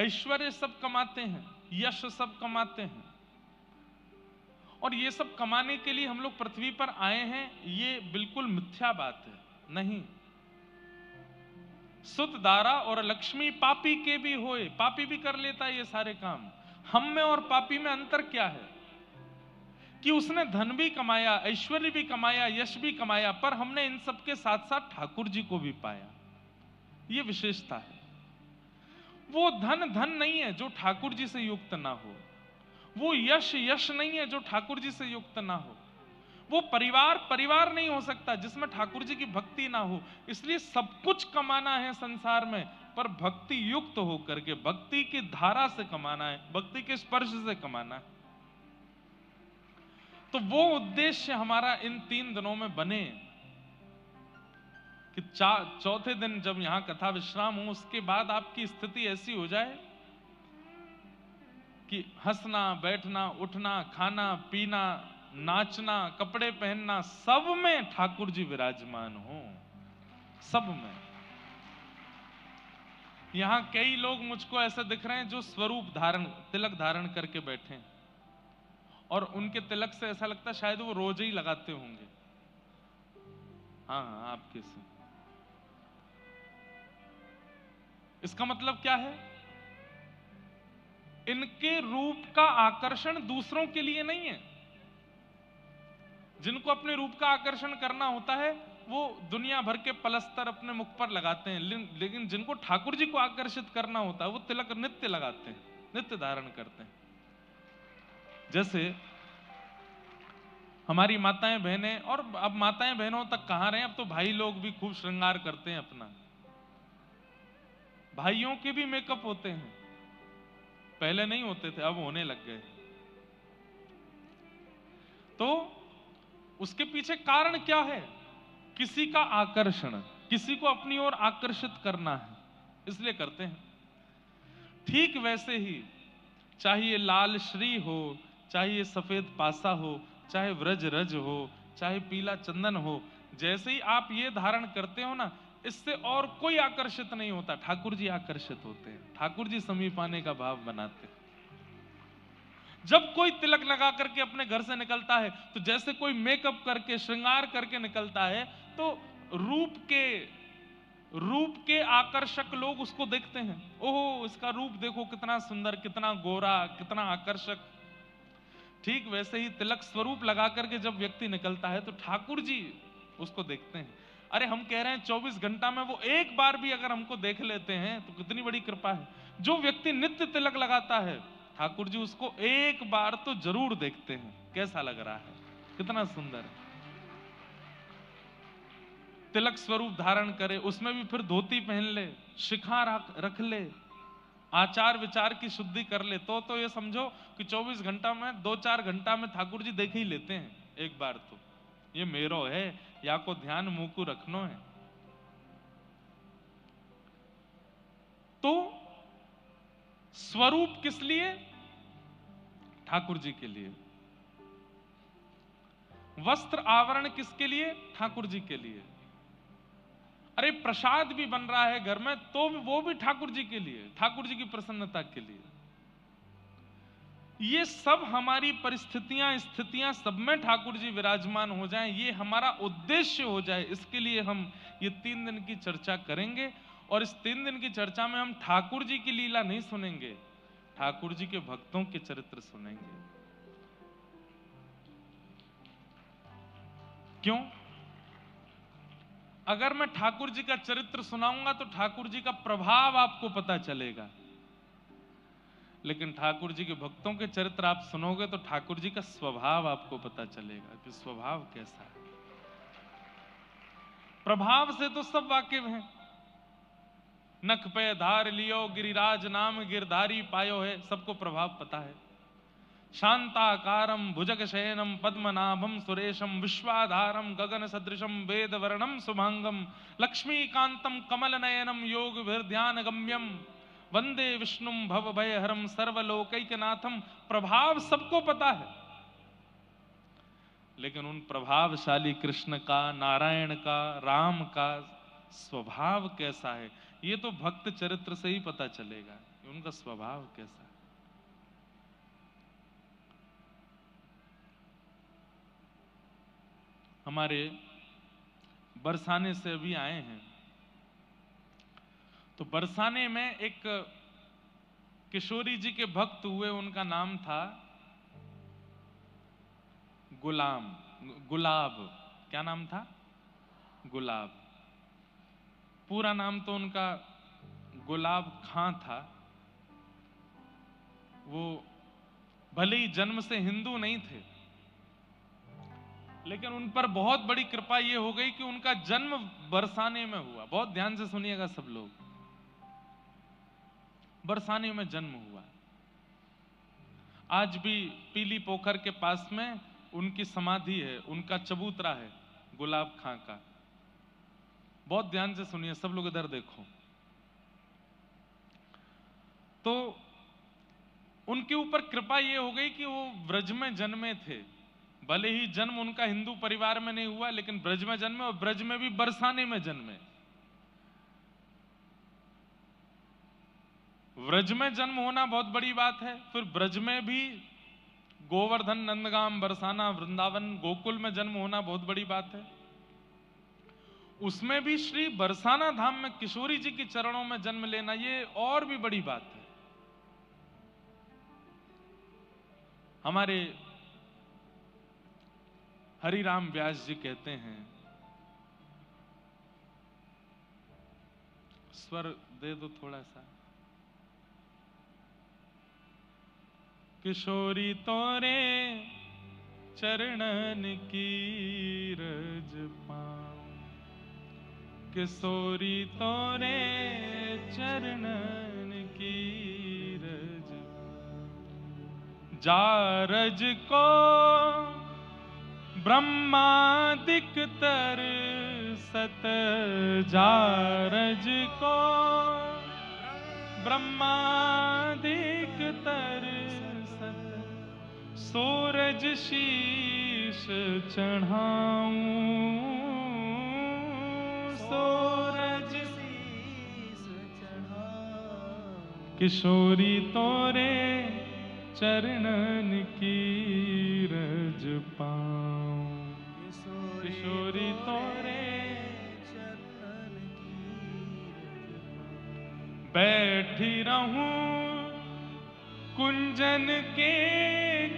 ऐश्वर्य सब कमाते हैं, यश सब कमाते हैं, और ये सब कमाने के लिए हम लोग पृथ्वी पर आए हैं, ये बिल्कुल मिथ्या बात है। नहीं, सुत दारा और लक्ष्मी पापी के भी होए, पापी भी कर लेता है ये सारे काम। हम में और पापी में अंतर क्या है कि उसने धन भी कमाया, ऐश्वर्य भी कमाया, यश भी कमाया, पर हमने इन सब के साथ साथ ठाकुर जी को भी पाया। ये विशेषता है। वो धन धन नहीं है जो ठाकुर जी से युक्त ना हो, वो यश यश नहीं है जो ठाकुर जी से युक्त ना हो, वो परिवार परिवार नहीं हो सकता जिसमें ठाकुर जी की भक्ति ना हो। इसलिए सब कुछ कमाना है संसार में, पर भक्ति युक्त होकर के, भक्ति की धारा से कमाना है, भक्ति के स्पर्श से कमाना है। तो वो उद्देश्य हमारा इन 3 दिनों में बने कि चौथे दिन जब यहां कथा विश्राम हो, उसके बाद आपकी स्थिति ऐसी हो जाए कि हंसना, बैठना, उठना, खाना, पीना, नाचना, कपड़े पहनना, सब में ठाकुर जी विराजमान हो, सब में। यहां कई लोग मुझको ऐसे दिख रहे हैं जो स्वरूप धारण, तिलक धारण करके बैठे हैं, और उनके तिलक से ऐसा लगता है शायद वो रोज ही लगाते होंगे। हाँ, आपके से। इसका मतलब क्या है? इनके रूप का आकर्षण दूसरों के लिए नहीं है। जिनको अपने रूप का आकर्षण करना होता है वो दुनिया भर के पलस्तर अपने मुख पर लगाते हैं, लेकिन जिनको ठाकुर जी को आकर्षित करना होता है वो तिलक नित्य लगाते हैं, नित्य धारण करते हैं। जैसे हमारी माताएं बहनें, और अब माताएं बहनों तक कहां रहे, अब तो भाई लोग भी खूब श्रृंगार करते हैं अपना। भाइयों के भी मेकअप होते हैं, पहले नहीं होते थे, अब होने लग गए। तो उसके पीछे कारण क्या है? किसी का आकर्षण, किसी को अपनी ओर आकर्षित करना है, इसलिए करते हैं। ठीक वैसे ही चाहे ये लाल श्री हो, चाहे ये सफेद पासा हो, चाहे व्रज रज हो, चाहे पीला चंदन हो, जैसे ही आप ये धारण करते हो ना, इससे और कोई आकर्षित नहीं होता, ठाकुर जी आकर्षित होते हैं, ठाकुर जी समीप आने का भाव बनाते हैं। जब कोई तिलक लगा करके अपने घर से निकलता है, तो जैसे कोई मेकअप करके श्रृंगार करके निकलता है, तो रूप के आकर्षक लोग उसको देखते हैं, ओहो इसका रूप देखो कितना सुंदर, कितना गोरा, कितना आकर्षक। ठीक वैसे ही तिलक स्वरूप लगा करके जब व्यक्ति निकलता है तो ठाकुर जी उसको देखते हैं। अरे हम कह रहे हैं 24 घंटा में वो एक बार भी अगर हमको देख लेते हैं तो कितनी बड़ी कृपा है। जो व्यक्ति नित्य तिलक लगाता है, ठाकुर जी उसको एक बार तो जरूर देखते हैं, कैसा लग रहा है, कितना सुंदर है। तिलक स्वरूप धारण करे, उसमें भी फिर धोती पहन ले, शिखा रख ले, आचार विचार की शुद्धि कर ले, तो ये समझो कि 24 घंटा में 2-4 घंटा में ठाकुर जी देख ही लेते हैं एक बार तो। ये मेरो है या को ध्यान मुंह रखनो है। तो स्वरूप किस लिए? ठाकुर जी के लिए। वस्त्र आवरण किसके लिए? ठाकुर जी के लिए। अरे प्रसाद भी बन रहा है घर में तो वो भी ठाकुर जी के लिए, ठाकुर जी की प्रसन्नता के लिए। ये सब हमारी परिस्थितियां, स्थितियां, सब में ठाकुर जी विराजमान हो जाएं, ये हमारा उद्देश्य हो जाए, इसके लिए हम ये 3 दिन की चर्चा करेंगे। और इस 3 दिन की चर्चा में हम ठाकुर जी की लीला नहीं सुनेंगे, ठाकुर जी के भक्तों के चरित्र सुनेंगे। क्यों? अगर मैं ठाकुर जी का चरित्र सुनाऊंगा तो ठाकुर जी का प्रभाव आपको पता चलेगा, लेकिन ठाकुर जी के भक्तों के चरित्र आप सुनोगे तो ठाकुर जी का स्वभाव आपको पता चलेगा कि स्वभाव कैसा है। प्रभाव से तो सब वाकिफ हैं। नख पे धार लियो गिरिराज नाम, गिरधारी पायो है, सबको प्रभाव पता है। शांताकारम भुजग शयनम पद्मनाभम सुरेशम विश्वाधारम गगन सदृशम वेद वर्णम शुभांगम लक्ष्मीकांतम कमल नयनम योग ध्यान गम्यम वंदे विष्णुम भव भयहरम सर्वलोकैकनाथम। प्रभाव सबको पता है, लेकिन उन प्रभावशाली कृष्ण का, नारायण का, राम का स्वभाव कैसा है, ये तो भक्त चरित्र से ही पता चलेगा। उनका स्वभाव कैसा। हमारे बरसाने से अभी आए हैं, तो बरसाने में एक किशोरी जी के भक्त हुए, उनका नाम था गुलाब। क्या नाम था? गुलाब। पूरा नाम तो उनका गुलाब खां था। वो भले ही जन्म से हिंदू नहीं थे, लेकिन उन पर बहुत बड़ी कृपा ये हो गई कि उनका जन्म बरसाने में हुआ। बहुत ध्यान से सुनिएगा सब लोग, बरसाने में जन्म हुआ। आज भी पीली पोखर के पास में उनकी समाधि है, उनका चबूतरा है गुलाब खां का। बहुत ध्यान से सुनिए सब लोग, इधर देखो। तो उनके ऊपर कृपा ये हो गई कि वो ब्रज में जन्मे थे। भले ही जन्म उनका हिंदू परिवार में नहीं हुआ, लेकिन ब्रज में जन्मे, और ब्रज में भी बरसाने में जन्मे। ब्रज में जन्म होना बहुत बड़ी बात है। फिर ब्रज में भी गोवर्धन, नंदगाम, बरसाना, वृंदावन, गोकुल में जन्म होना बहुत बड़ी बात है। उसमें भी श्री बरसाना धाम में किशोरी जी के चरणों में जन्म लेना, ये और भी बड़ी बात है। हमारे हरिराम व्यास जी कहते हैं, स्वर दे दो थोड़ा सा। किशोरी तोरे चरणन की रज पाऊं, किशोरी तोरे चरणन की रज, जारज को ब्रह्मादिक तर सत, जारज को ब्रह्मादिक तर सत, सूरज शीश चढ़ाऊं, सूरज शीश चढ़ाऊं, किशोरी तोरे चरणन की रज पाऊं, किशोरी तोरे चरणन की रज पाऊं, बैठी रहूं कुंजन के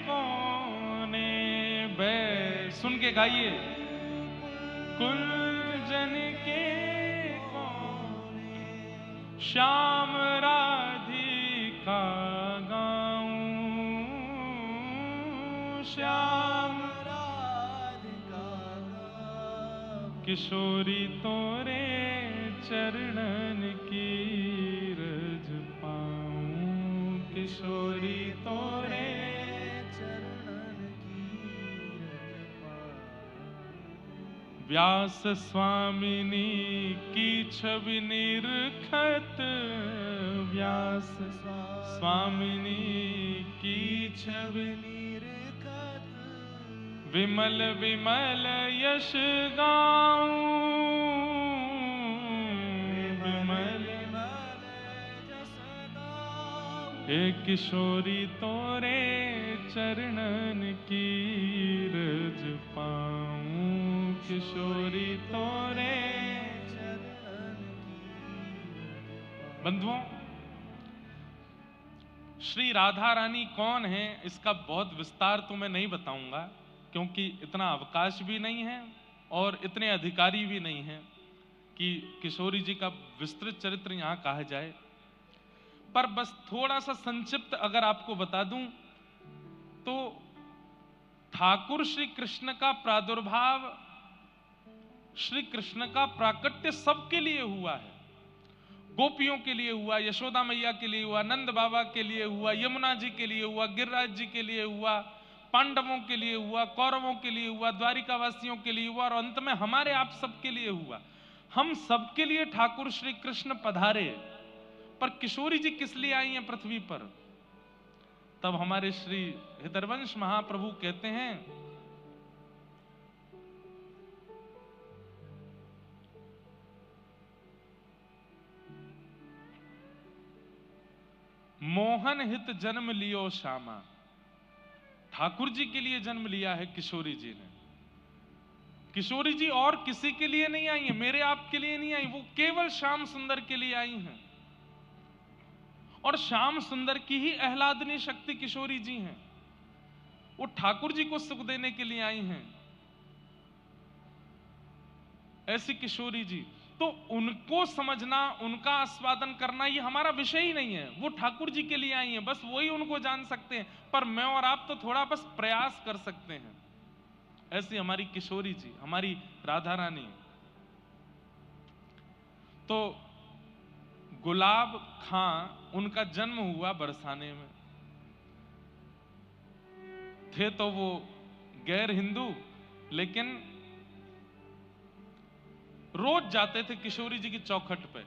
कोने, सुन के गाइए, कुंजन के कोने श्याम राधिका गाऊं, श्याम राधिका गाऊं, किशोरी तोरे चरणन की रज पाऊं, किशोरी तोरे चरणन की रज पाऊं, व्यास स्वामिनी की छवि निरखत, व्यास स्वामिनी की छवि निरखत, विमल विमल यश गाऊं, विमल विमल यश गाऊं, हे किशोरी तोरे चरणन की रज पाऊं, किशोरी तोरे चरणन की रज। बंधुओं, श्री राधा रानी कौन है इसका बहुत विस्तार तो मैं नहीं बताऊंगा, क्योंकि इतना अवकाश भी नहीं है और इतने अधिकारी भी नहीं है कि किशोरी जी का विस्तृत चरित्र यहां कहा जाए। पर बस थोड़ा सा संक्षिप्त अगर आपको बता दूं तो ठाकुर श्री कृष्ण का प्रादुर्भाव, श्री कृष्ण का प्राकट्य सबके लिए हुआ है। गोपियों के लिए हुआ, यशोदा मैया के लिए हुआ, नंद बाबा के लिए हुआ, यमुना जी के लिए हुआ, गिरिराज जी के लिए हुआ, पांडवों के लिए हुआ, कौरवों के लिए हुआ, द्वारिका वासियों के लिए हुआ, और अंत में हमारे आप सबके लिए हुआ। हम सबके लिए ठाकुर श्री कृष्ण पधारे। पर किशोरी जी किस लिए आई हैं पृथ्वी पर? तब हमारे श्री हृदयवंश महाप्रभु कहते हैं, मोहन हित जन्म लियो श्यामा। ठाकुर जी के लिए जन्म लिया है किशोरी जी ने। किशोरी जी और किसी के लिए नहीं आई है, मेरे आपके लिए नहीं आई, वो केवल श्याम सुंदर के लिए आई हैं। और श्याम सुंदर की ही आह्लादनी शक्ति किशोरी जी हैं। वो ठाकुर जी को सुख देने के लिए आई हैं, ऐसी किशोरी जी। तो उनको समझना, उनका आस्वादन करना, ये हमारा विषय ही नहीं है। वो ठाकुर जी के लिए आई हैं, बस वही उनको जान सकते हैं। पर मैं और आप तो थोड़ा बस प्रयास कर सकते हैं। ऐसी हमारी किशोरी जी, हमारी राधा रानी। तो गुलाब खां, उनका जन्म हुआ बरसाने में। थे तो वो गैर हिंदू, लेकिन रोज जाते थे किशोरी जी की चौखट पे,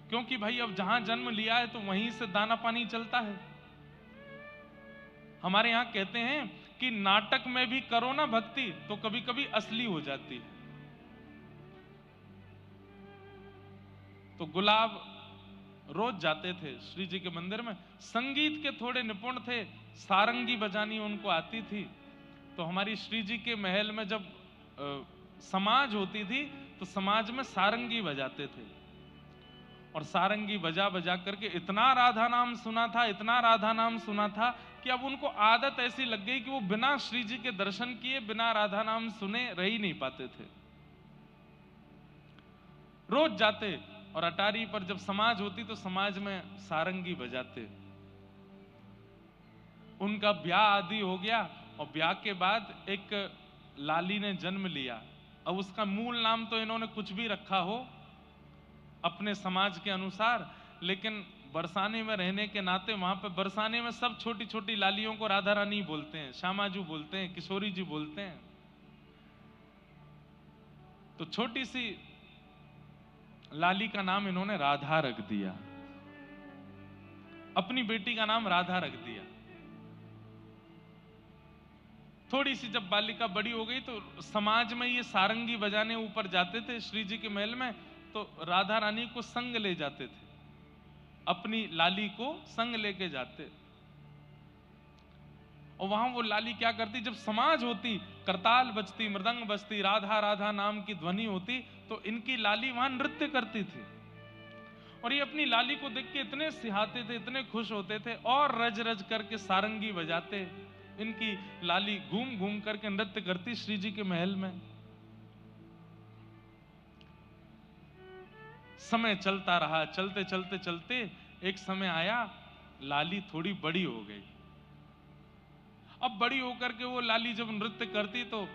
क्योंकि भाई अब जहां जन्म लिया है तो वहीं से दाना पानी चलता है। हमारे यहां कहते हैं कि नाटक में भी करो ना भक्ति तो कभी कभी असली हो जाती है। तो गुलाब रोज जाते थे श्री जी के मंदिर में। संगीत के थोड़े निपुण थे, सारंगी बजानी उनको आती थी। तो हमारी श्री जी के महल में जब समाज होती थी तो समाज में सारंगी बजाते थे। और सारंगी बजा बजा करके इतना राधा नाम सुना था, इतना राधा नाम सुना था कि अब उनको आदत ऐसी लग गई कि वो बिना श्री जी के दर्शन किए, बिना राधा नाम सुने रह ही नहीं पाते थे। रोज जाते और अटारी पर जब समाज होती तो समाज में सारंगी बजाते। उनका ब्याह आदि हो गया और ब्याह के बाद एक लाली ने जन्म लिया। अब उसका मूल नाम तो इन्होंने कुछ भी रखा हो अपने समाज के अनुसार, लेकिन बरसाने में रहने के नाते वहां पे बरसाने में सब छोटी छोटी लालियों को राधा रानी बोलते हैं, श्यामाजू बोलते हैं, किशोरी जी बोलते हैं। तो छोटी सी लाली का नाम इन्होंने राधा रख दिया, अपनी बेटी का नाम राधा रख दिया। थोड़ी सी जब बालिका बड़ी हो गई तो समाज में ये सारंगी बजाने ऊपर जाते थे श्री जी के महल में, तो राधा रानी को संग ले जाते थे, अपनी लाली को संग लेके जाते। और वहां वो लाली क्या करती, जब समाज होती, करताल बजती, मृदंग बजती, राधा राधा नाम की ध्वनि होती, तो इनकी लाली वहां नृत्य करती थी। और ये अपनी लाली को देख के इतने सिहाते थे, इतने खुश होते थे और रज रज करके सारंगी बजाते। इनकी लाली घूम घूम करके नृत्य करती श्री जी के महल में। समय चलता रहा, चलते चलते चलते एक समय आया, लाली थोड़ी बड़ी हो गई। अब बड़ी होकर के वो लाली जब नृत्य करती तो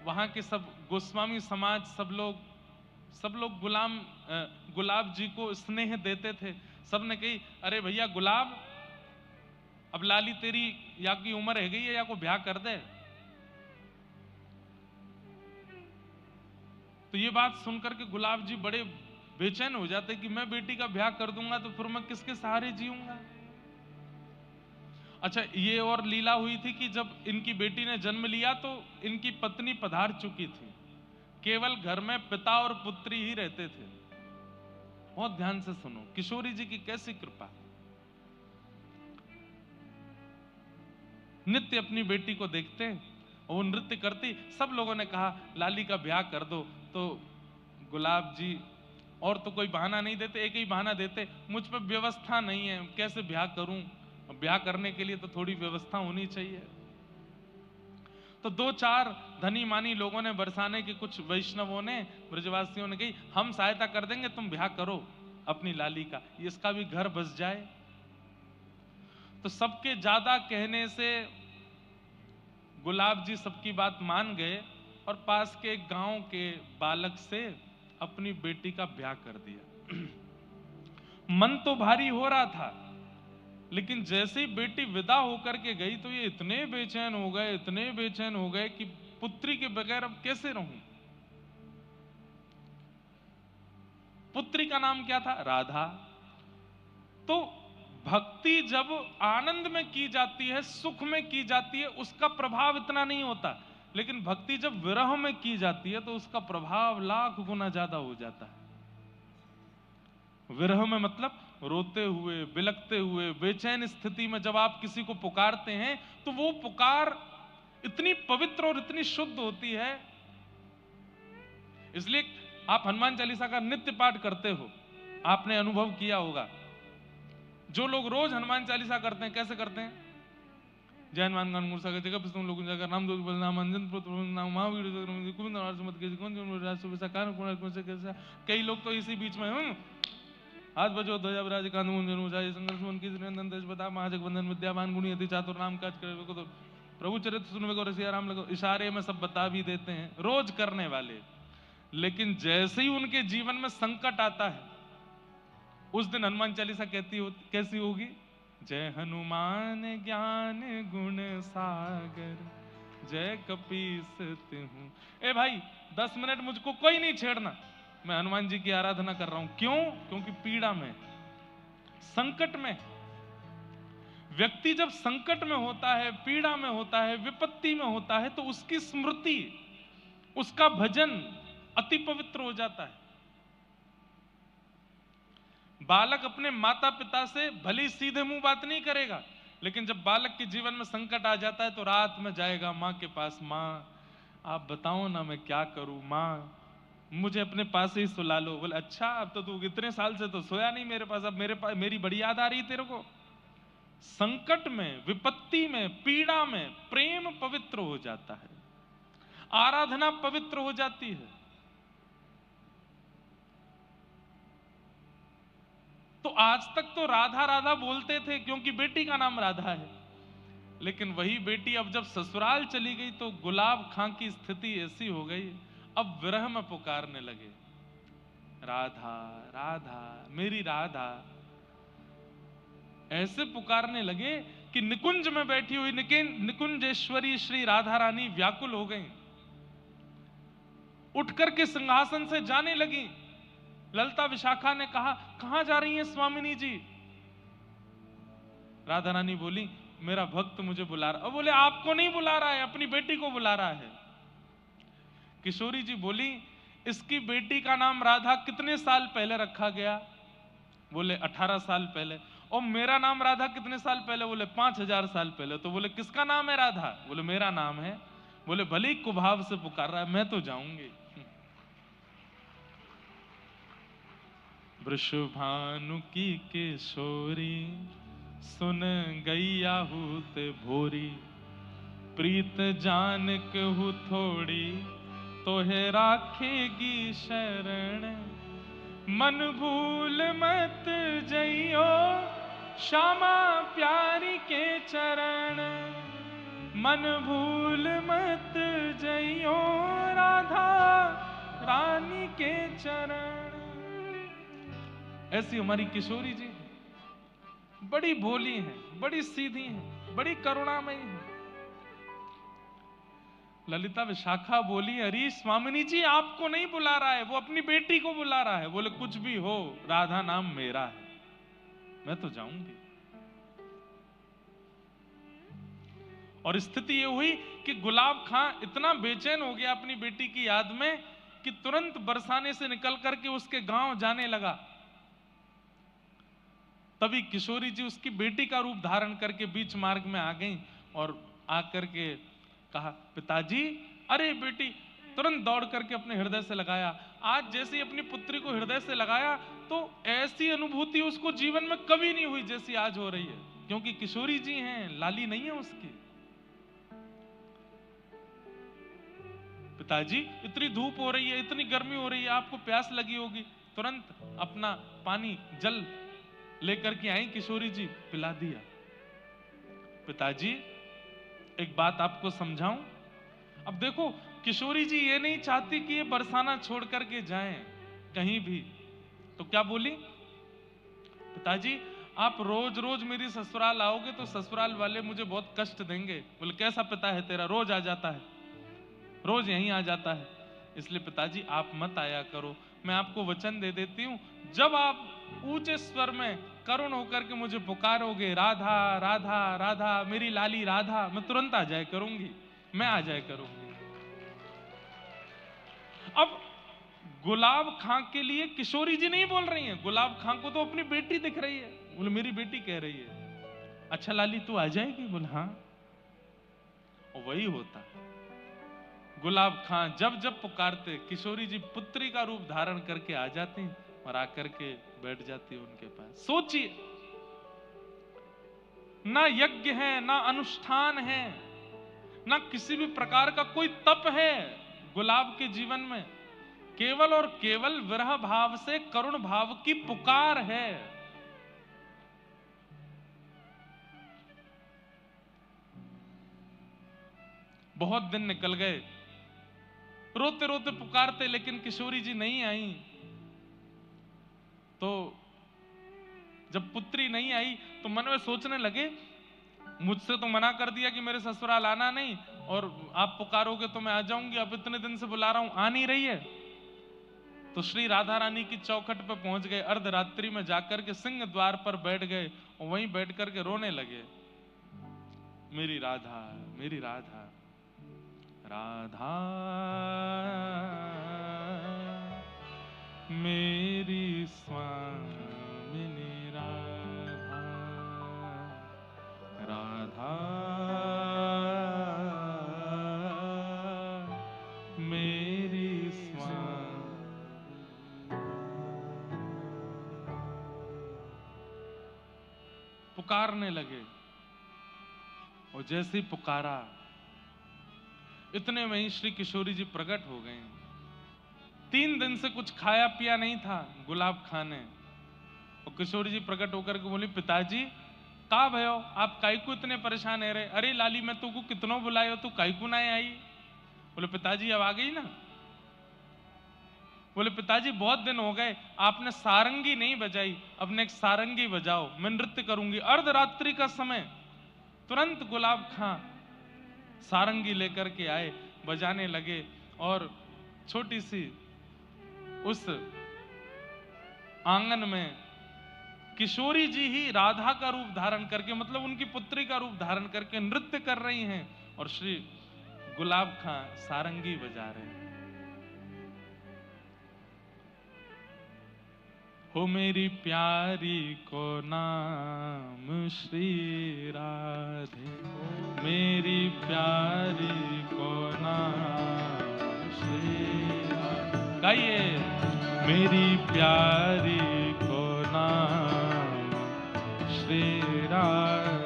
वहां के सब गोस्वामी समाज, सब लोग गुलाब जी को स्नेह देते थे। सबने कही, अरे भैया गुलाब, अब लाली तेरी या की उम्र है गई है, या को ब्याह कर दे। तो ये बात सुनकर के गुलाब जी बड़े बेचैन हो जाते कि मैं बेटी का ब्याह कर दूंगा तो फिर मैं किसके सहारे जीऊंगा। अच्छा, ये और लीला हुई थी कि जब इनकी बेटी ने जन्म लिया तो इनकी पत्नी पधार चुकी थी, केवल घर में पिता और पुत्री ही रहते थे। बहुत ध्यान से सुनो, किशोरी जी की कैसी कृपा। नित्य अपनी बेटी को देखते और वो नृत्य करती। सब लोगों ने कहा लाली का ब्याह कर दो, तो गुलाब जी और तो कोई बहाना नहीं देते, एक ही बहाना देते, मुझ पर व्यवस्था नहीं है, कैसे ब्याह करूं, ब्याह करने के लिए तो थोड़ी व्यवस्था होनी चाहिए। तो दो चार धनी मानी लोगों ने, बरसाने के कुछ वैष्णवों ने, ब्रजवासियों ने कही, हम सहायता कर देंगे, तुम ब्याह करो अपनी लाली का, इसका भी घर बस जाए। तो सबके ज्यादा कहने से गुलाब जी सबकी बात मान गए और पास के एक गांव के बालक से अपनी बेटी का ब्याह कर दिया। मन तो भारी हो रहा था, लेकिन जैसे ही बेटी विदा होकर के गई तो ये इतने बेचैन हो गए, इतने बेचैन हो गए कि पुत्री के बगैर अब कैसे रहूं। पुत्री का नाम क्या था? राधा। तो भक्ति जब आनंद में की जाती है, सुख में की जाती है, उसका प्रभाव इतना नहीं होता, लेकिन भक्ति जब विरह में की जाती है तो उसका प्रभाव लाख गुना ज्यादा हो जाता है। विरह में मतलब रोते हुए, बिलखते हुए, बेचैन स्थिति में जब आप किसी को पुकारते हैं तो वो पुकार इतनी पवित्र और इतनी शुद्ध होती है। इसलिए आप हनुमान चालीसा का नित्य पाठ करते हो, आपने अनुभव किया होगा। जो लोग रोज हनुमान चालीसा करते हैं, कैसे करते हैं? जय हनुमान ज्ञान गुण सागर जगत पिस्तुम लोक उजागर नाम दो बलनाम अंजन पुत्र नाम महावीर कुंद और सुमत के कौन जो राज सुबह कान कौन से कैसा। कई लोग तो इसी बीच में हाथ बजो ध्वजा विराज कांध मुंजन उजाय संघर्ष मन की नंदन देश बता महाजगवंदन विद्यावान गुणी अति चातुर नाम काज करे को तो प्रभु चरित्र सुनवे को रसिया राम लगो। इशारे में सब बता भी देते हैं रोज करने वाले, लेकिन जैसे ही उनके जीवन में संकट आता है उस दिन हनुमान चालीसा कैसी होगी? जय हनुमान ज्ञान गुण सागर जय कपीस तिहु। ए भाई 10 मिनट मुझको कोई नहीं छेड़ना, मैं हनुमान जी की आराधना कर रहा हूं। क्यों? क्योंकि पीड़ा में, संकट में, व्यक्ति जब संकट में होता है, पीड़ा में होता है, विपत्ति में होता है, तो उसकी स्मृति, उसका भजन अति पवित्र हो जाता है। बालक अपने माता पिता से भली सीधे मुंह बात नहीं करेगा, लेकिन जब बालक के जीवन में संकट आ जाता है तो रात में जाएगा माँ के पास, माँ आप बताओ ना मैं क्या करूं, माँ मुझे अपने पास ही सुला लो। बोले अच्छा अब तो तू इतने साल से तो सोया नहीं मेरे पास, अब मेरे पास मेरी बड़ी याद आ रही तेरे को। संकट में, विपत्ति में, पीड़ा में प्रेम पवित्र हो जाता है, आराधना पवित्र हो जाती है। तो आज तक तो राधा राधा बोलते थे क्योंकि बेटी का नाम राधा है, लेकिन वही बेटी अब जब ससुराल चली गई तो गुलाब खां की स्थिति ऐसी हो गई, अब विरह में पुकारने लगे, राधा राधा मेरी राधा। ऐसे पुकारने लगे कि निकुंज में बैठी हुई निकुंजेश्वरी श्री राधा रानी व्याकुल हो गई, उठकर के सिंहासन से जाने लगी। ललता विशाखा ने कहा कहां जा रही हैं स्वामिनी जी? राधा रानी बोली मेरा भक्त मुझे बुला रहा। बोले आपको नहीं बुला रहा है, अपनी बेटी को बुला रहा है। किशोरी जी बोली इसकी बेटी का नाम राधा कितने साल पहले रखा गया? बोले 18 साल पहले। और मेरा नाम राधा कितने साल पहले? बोले 5000 साल पहले। तो बोले किसका नाम है राधा? बोले मेरा नाम है। बोले भले ही कुभाव से पुकार रहा है, मैं तो जाऊंगी। वृषभानु की किशोरी सुन गई आहूत भोरी, प्रीत जान कहू थोड़ी तोहे राखेगी शरण, मन भूल मत जइयो श्यामा प्यारी के चरण, मन भूल मत जइयो राधा रानी के चरण। ऐसी हमारी किशोरी जी बड़ी भोली हैं, बड़ी सीधी हैं, बड़ी करुणामयी हैं। ललिता विशाखा बोली अरे स्वामिनी जी आपको नहीं बुला रहा है, वो अपनी बेटी को बुला रहा है। बोले कुछ भी हो राधा नाम मेरा है, मैं तो जाऊंगी। और स्थिति ये हुई कि गुलाब खां इतना बेचैन हो गया अपनी बेटी की याद में कि तुरंत बरसाने से निकल करके उसके गांव जाने लगा। तभी किशोरी जी उसकी बेटी का रूप धारण करके बीच मार्ग में आ गई और आकर के कहा पिताजी। अरे बेटी तुरंत दौड़ करके अपने हृदय से लगाया। आज जैसे अपनी पुत्री को हृदय से लगाया तो ऐसी अनुभूति उसको जीवन में कभी नहीं हुई जैसी आज हो रही है, क्योंकि किशोरी जी हैं, लाली नहीं है उसकी। पिताजी इतनी धूप हो रही है, इतनी गर्मी हो रही है, आपको प्यास लगी होगी, तुरंत अपना पानी जल लेकर के आई किशोरी जी, पिला दिया। पिताजी एक बात आपको समझाऊं। अब देखो किशोरी जी ये नहीं चाहती कि ये बरसाना छोड़ करके जाएं कहीं भी, तो क्या बोली, पिताजी आप रोज रोज मेरी ससुराल आओगे तो ससुराल वाले मुझे बहुत कष्ट देंगे। बोले कैसा पिता है तेरा, रोज आ जाता है, रोज यहीं आ जाता है, इसलिए पिताजी आप मत आया करो। मैं आपको वचन दे देती हूं, जब आप ऊंचे स्वर में करुण होकर के मुझे पुकारोगे राधा राधा राधा मेरी लाली राधा, मैं तुरंत आ जाया करूंगी, मैं आ जाया करूंगी। अब गुलाब खां के लिए किशोरी जी नहीं बोल रही हैं, गुलाब खां को तो अपनी बेटी दिख रही है। बोले मेरी बेटी कह रही है, अच्छा लाली तू आ जाएगी? बोले हाँ। और वही होता, गुलाब खां जब जब पुकारते किशोरी जी पुत्री का रूप धारण करके आ जाती और आकर के बैठ जाती उनके पास। सोचिए, ना यज्ञ है, ना अनुष्ठान है, ना किसी भी प्रकार का कोई तप है गुलाब के जीवन में, केवल और केवल विरह भाव से करुण भाव की पुकार है। बहुत दिन निकल गए, रोते रोते पुकारते, लेकिन किशोरी जी नहीं आई। तो जब पुत्री नहीं आई तो मन में सोचने लगे, मुझसे तो मना कर दिया कि मेरे ससुराल आना नहीं, और आप पुकारोगे तो मैं आ जाऊंगी, अब इतने दिन से बुला रहा हूं आ नहीं रही है। तो श्री राधा रानी की चौखट पर पहुंच गए, अर्धरात्रि में जाकर के सिंह द्वार पर बैठ गए और वहीं बैठ करके रोने लगे, मेरी राधा, मेरी राधा, राधा मेरी स्वामिनी राधा, राधा मेरी पुकारने लगे। और जैसे ही पुकारा, इतने में ही श्री किशोरी जी प्रकट हो गए। 3 दिन से कुछ खाया पिया नहीं था गुलाब खां ने। और किशोरी जी प्रकट होकर के बोली, पिताजी का भयो, आप काई को इतने परेशान है रहे? अरे लाली मैं तुमको कितनों बुलायो, तू काई को ना आई? बोले पिताजी अब आ गई ना। बोले पिताजी बहुत दिन हो गए आपने सारंगी नहीं बजाई, अपने एक सारंगी बजाओ, मैं नृत्य करूंगी। अर्धरात्रि का समय, तुरंत गुलाब खां सारंगी लेकर के आए, बजाने लगे। और छोटी सी उस आंगन में किशोरी जी ही राधा का रूप धारण करके, मतलब उनकी पुत्री का रूप धारण करके नृत्य कर रही हैं, और श्री गुलाब खां सारंगी बजा रहे हैं। हो मेरी प्यारी को नाम श्री राधे, मेरी प्यारी को नाम श्री राधे। गाइए, मेरी प्यारी को नाम श्री राधे।